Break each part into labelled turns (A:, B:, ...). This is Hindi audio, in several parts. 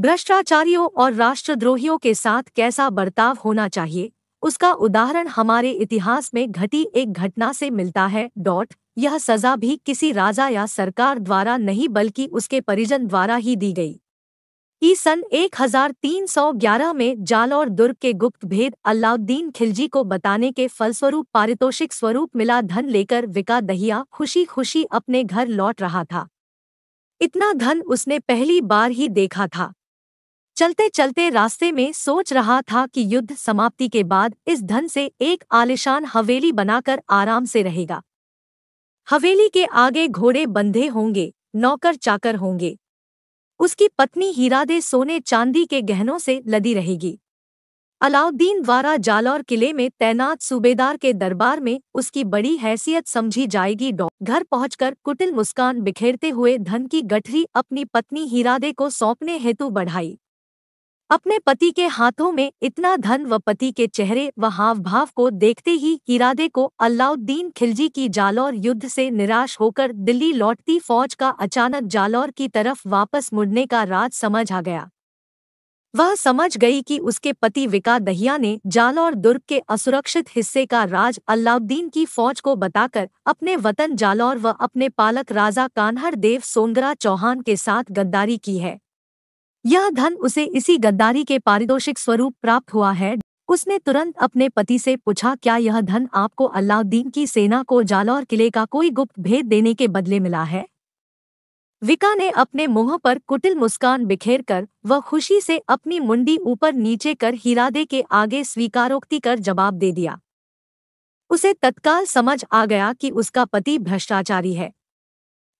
A: भ्रष्टाचारियों और राष्ट्रद्रोहियों के साथ कैसा बर्ताव होना चाहिए, उसका उदाहरण हमारे इतिहास में घटी एक घटना से मिलता है। यह सजा भी किसी राजा या सरकार द्वारा नहीं बल्कि उसके परिजन द्वारा ही दी गई। सन 1311 में जालौर दुर्ग के गुप्त भेद अलाउद्दीन खिलजी को बताने के फलस्वरूप पारितोषिक स्वरूप मिला धन लेकर विका दहिया खुशी खुशी अपने घर लौट रहा था। इतना धन उसने पहली बार ही देखा था। चलते चलते रास्ते में सोच रहा था कि युद्ध समाप्ति के बाद इस धन से एक आलीशान हवेली बनाकर आराम से रहेगा। हवेली के आगे घोड़े बंधे होंगे, नौकर चाकर होंगे। उसकी पत्नी हीरादे सोने चांदी के गहनों से लदी रहेगी। अलाउद्दीन द्वारा जालौर किले में तैनात सूबेदार के दरबार में उसकी बड़ी हैसियत समझी जाएगी। घर पहुंचकर कुटिल मुस्कान बिखेरते हुए धन की गठरी अपनी पत्नी हीरादे को सौंपने हेतु बढ़ाई। अपने पति के हाथों में इतना धन व पति के चेहरे व हाव भाव को देखते ही हीरादे को अलाउद्दीन खिलजी की जालौर युद्ध से निराश होकर दिल्ली लौटती फौज का अचानक जालौर की तरफ वापस मुड़ने का राज समझ आ गया। वह समझ गई कि उसके पति विका दहिया ने जालौर दुर्ग के असुरक्षित हिस्से का राज अलाउद्दीन की फौज को बताकर अपने वतन जालौर व अपने पालक राजा कान्हड़ देव सोनगरा चौहान के साथ गद्दारी की है। यह धन उसे इसी गद्दारी के पारितोषिक स्वरूप प्राप्त हुआ है। उसने तुरंत अपने पति से पूछा, क्या यह धन आपको अलाउद्दीन की सेना को जालौर किले का कोई गुप्त भेद देने के बदले मिला है? विका ने अपने मुंह पर कुटिल मुस्कान बिखेरकर वह खुशी से अपनी मुंडी ऊपर नीचे कर हीरादे के आगे स्वीकारोक्ति कर जवाब दे दिया। उसे तत्काल समझ आ गया कि उसका पति भ्रष्टाचारी है।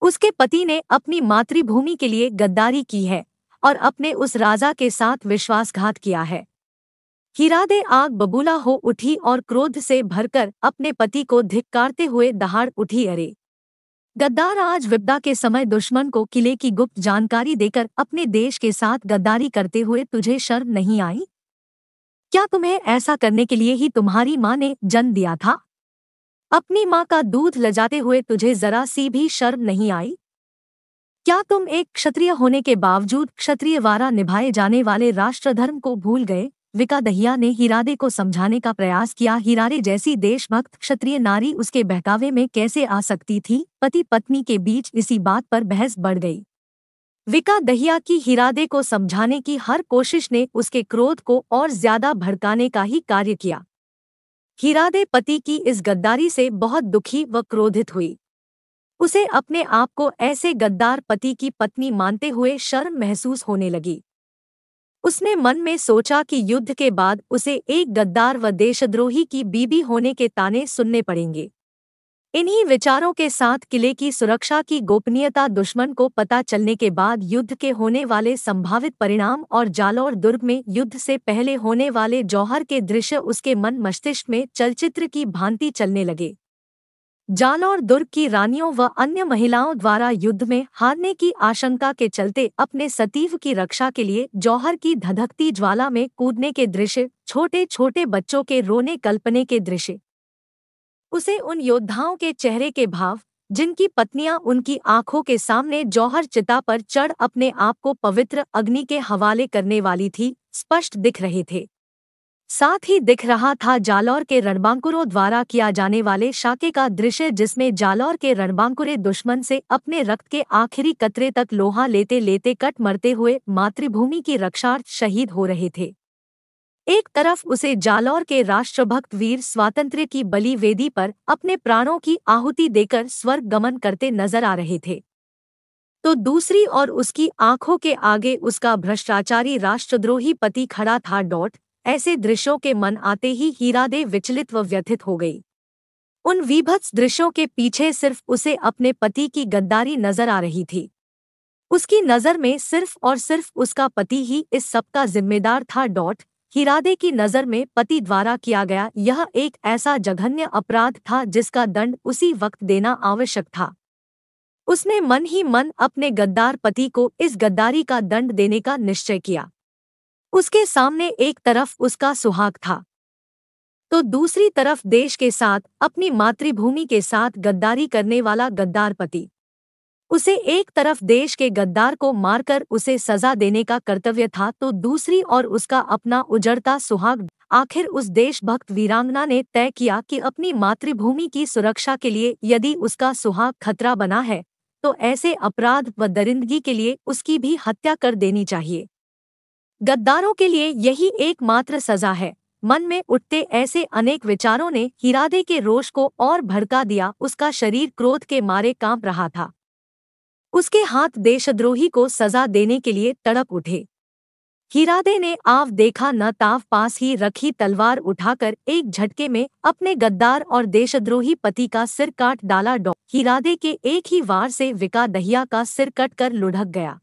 A: उसके पति ने अपनी मातृभूमि के लिए गद्दारी की है और अपने उस राजा के साथ विश्वासघात किया है। हीरादे आग बबूला हो उठी और क्रोध से भरकर अपने पति को धिक्कारते हुए दहाड़ उठी, अरे गद्दार, आज विपदा के समय दुश्मन को किले की गुप्त जानकारी देकर अपने देश के साथ गद्दारी करते हुए तुझे शर्म नहीं आई? क्या तुम्हें ऐसा करने के लिए ही तुम्हारी माँ ने जन्म दिया था? अपनी माँ का दूध लजाते हुए तुझे जरा सी भी शर्म नहीं आई? क्या तुम एक क्षत्रिय होने के बावजूद क्षत्रिय वारा निभाए जाने वाले राष्ट्रधर्म को भूल गए? विका दहिया ने हीरादे को समझाने का प्रयास किया। हीरादे जैसी देशभक्त क्षत्रिय नारी उसके बहकावे में कैसे आ सकती थी? पति पत्नी के बीच इसी बात पर बहस बढ़ गई। विका दहिया की हीरादे को समझाने की हर कोशिश ने उसके क्रोध को और ज्यादा भड़काने का ही कार्य किया। हीरादे पति की इस गद्दारी से बहुत दुखी व क्रोधित हुई। उसे अपने आप को ऐसे गद्दार पति की पत्नी मानते हुए शर्म महसूस होने लगी। उसने मन में सोचा कि युद्ध के बाद उसे एक गद्दार व देशद्रोही की बीबी होने के ताने सुनने पड़ेंगे। इन्हीं विचारों के साथ किले की सुरक्षा की गोपनीयता दुश्मन को पता चलने के बाद युद्ध के होने वाले संभावित परिणाम और जालौर दुर्ग में युद्ध से पहले होने वाले जौहर के दृश्य उसके मन मस्तिष्क में चलचित्र की भांति चलने लगे। जालौर दुर्ग की रानियों व अन्य महिलाओं द्वारा युद्ध में हारने की आशंका के चलते अपने सतीव की रक्षा के लिए जौहर की धधकती ज्वाला में कूदने के दृश्य, छोटे छोटे बच्चों के रोने कल्पने के दृश्य, उसे उन योद्धाओं के चेहरे के भाव जिनकी पत्नियां उनकी आंखों के सामने जौहर चिता पर चढ़ अपने आप को पवित्र अग्नि के हवाले करने वाली थी, स्पष्ट दिख रहे थे। साथ ही दिख रहा था जालौर के रणबांकुरों द्वारा किया जाने वाले शाके का दृश्य, जिसमें जालौर के रणबांकुरे दुश्मन से अपने रक्त के आखिरी कतरे तक लोहा लेते लेते कट मरते हुए मातृभूमि की रक्षार्थ शहीद हो रहे थे। एक तरफ उसे जालौर के राष्ट्रभक्त वीर स्वातंत्र्य की बलि वेदी पर अपने प्राणों की आहुति देकर स्वर्ग गमन करते नजर आ रहे थे, तो दूसरी ओर उसकी आंखों के आगे उसका भ्रष्टाचारी राष्ट्रद्रोही पति खड़ा था। ऐसे दृश्यों के मन आते ही हीरादे विचलित व व्यथित हो गई। उन विभत्स दृश्यों के पीछे सिर्फ उसे अपने पति की गद्दारी नजर आ रही थी। उसकी नजर में सिर्फ और सिर्फ उसका पति ही इस सब का जिम्मेदार था। हीरादे की नजर में पति द्वारा किया गया यह एक ऐसा जघन्य अपराध था जिसका दंड उसी वक्त देना आवश्यक था। उसने मन ही मन अपने गद्दार पति को इस गद्दारी का दंड देने का निश्चय किया। उसके सामने एक तरफ उसका सुहाग था, तो दूसरी तरफ देश के साथ, अपनी मातृभूमि के साथ गद्दारी करने वाला गद्दार पति। उसे एक तरफ देश के गद्दार को मारकर उसे सजा देने का कर्तव्य था, तो दूसरी ओर उसका अपना उजड़ता सुहाग। आखिर उस देशभक्त वीरांगना ने तय किया कि अपनी मातृभूमि की सुरक्षा के लिए यदि उसका सुहाग खतरा बना है, तो ऐसे अपराध व दरिंदगी के लिए उसकी भी हत्या कर देनी चाहिए। गद्दारों के लिए यही एकमात्र सजा है। मन में उठते ऐसे अनेक विचारों ने हीरादे के रोष को और भड़का दिया। उसका शरीर क्रोध के मारे कांप रहा था। उसके हाथ देशद्रोही को सजा देने के लिए तड़प उठे। हीरादे ने आव देखा न ताव, पास ही रखी तलवार उठाकर एक झटके में अपने गद्दार और देशद्रोही पति का सिर काट डाला। हीरादे के एक ही वार से विका दहिया का सिर कटकर लुढ़क गया।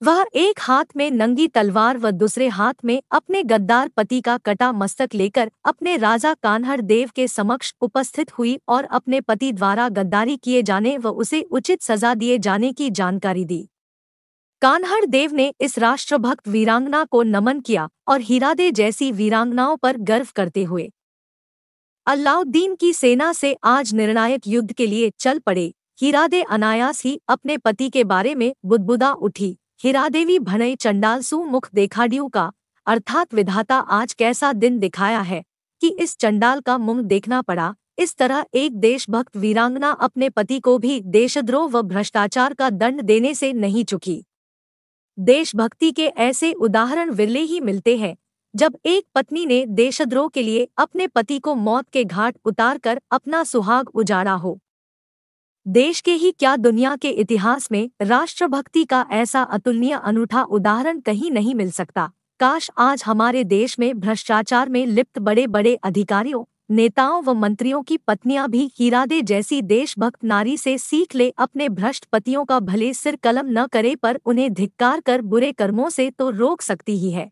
A: वह एक हाथ में नंगी तलवार व दूसरे हाथ में अपने गद्दार पति का कटा मस्तक लेकर अपने राजा कान्हड़ देव के समक्ष उपस्थित हुई और अपने पति द्वारा गद्दारी किए जाने व उसे उचित सजा दिए जाने की जानकारी दी। कान्हड़ देव ने इस राष्ट्रभक्त वीरांगना को नमन किया और हीरादे जैसी वीरांगनाओं पर गर्व करते हुए अलाउद्दीन की सेना से आज निर्णायक युद्ध के लिए चल पड़े। हीरादे अनायास ही अपने पति के बारे में बुदबुदा उठी। हीरादेवी भनई चंडाल सु मुख देखाड़ियों का, अर्थात विधाता आज कैसा दिन दिखाया है कि इस चंडाल का मुंह देखना पड़ा। इस तरह एक देशभक्त वीरांगना अपने पति को भी देशद्रोह व भ्रष्टाचार का दंड देने से नहीं चुकी। देशभक्ति के ऐसे उदाहरण विरले ही मिलते हैं जब एक पत्नी ने देशद्रोह के लिए अपने पति को मौत के घाट उतारकर अपना सुहाग उजाड़ा हो। देश के ही क्या, दुनिया के इतिहास में राष्ट्रभक्ति का ऐसा अतुलनीय अनूठा उदाहरण कहीं नहीं मिल सकता। काश आज हमारे देश में भ्रष्टाचार में लिप्त बड़े बड़े अधिकारियों, नेताओं व मंत्रियों की पत्नियां भी हीरादे जैसी देशभक्त नारी से सीख ले। अपने भ्रष्ट पतियों का भले सिर कलम न करे, पर उन्हें धिक्कार कर बुरे कर्मों से तो रोक सकती ही है।